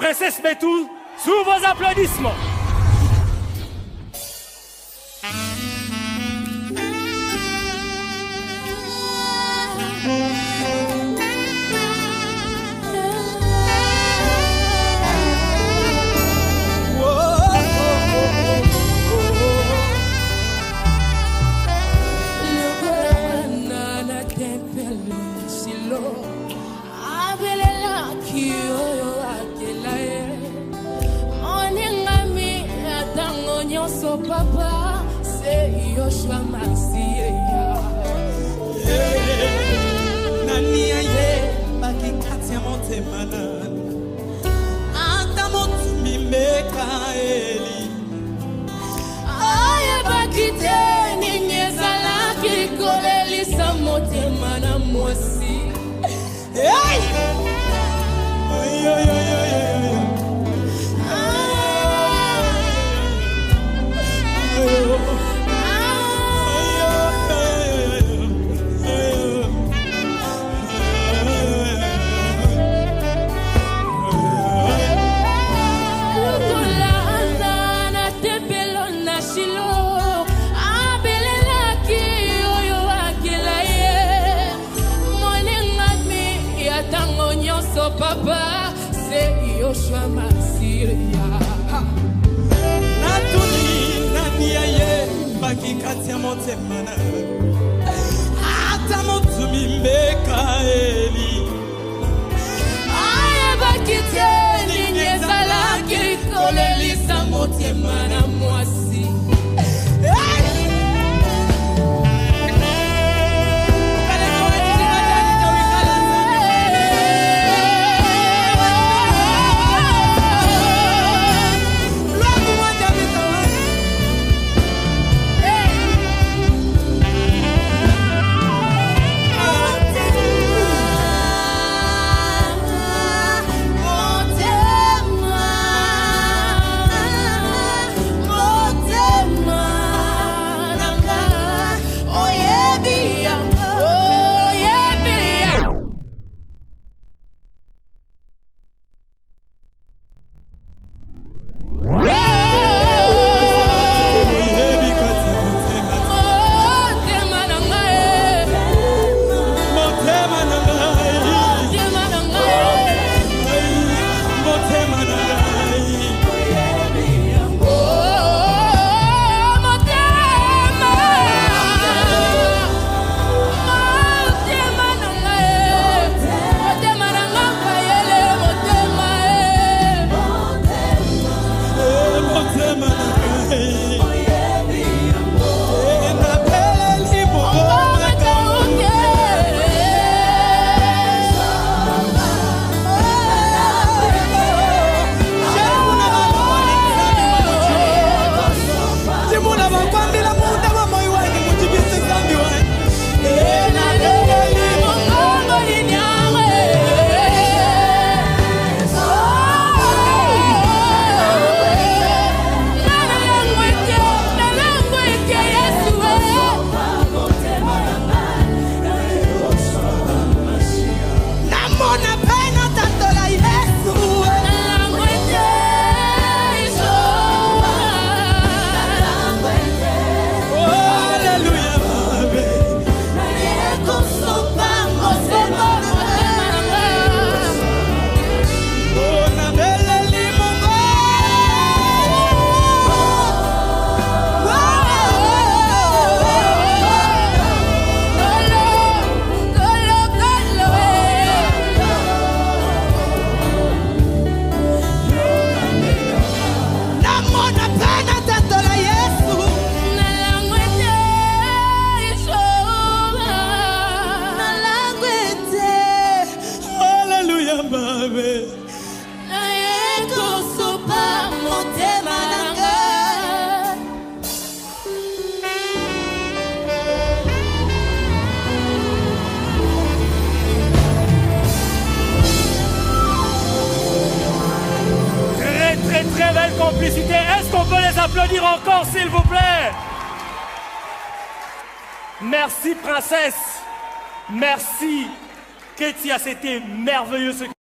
princesse Metou sous vos applaudissements. So papa say Yoshua Masiya Nani aye baki katia monte manan Ata montu mimeka eli Aye baki te ninye zalaki koleli sa monte mana mosi Hey! Oy oy oy oy oy Papa, c'est Yoshua Masiya. Natuli nani aye baki katia monte mana Ata montu mimeka eli Aye baki te ninye zalaki koleli sa monte mana mosi. complicité. Est-ce qu'on peut les applaudir encore, s'il vous plaît? Merci, princesse. Merci, Ketia, c'était merveilleux ce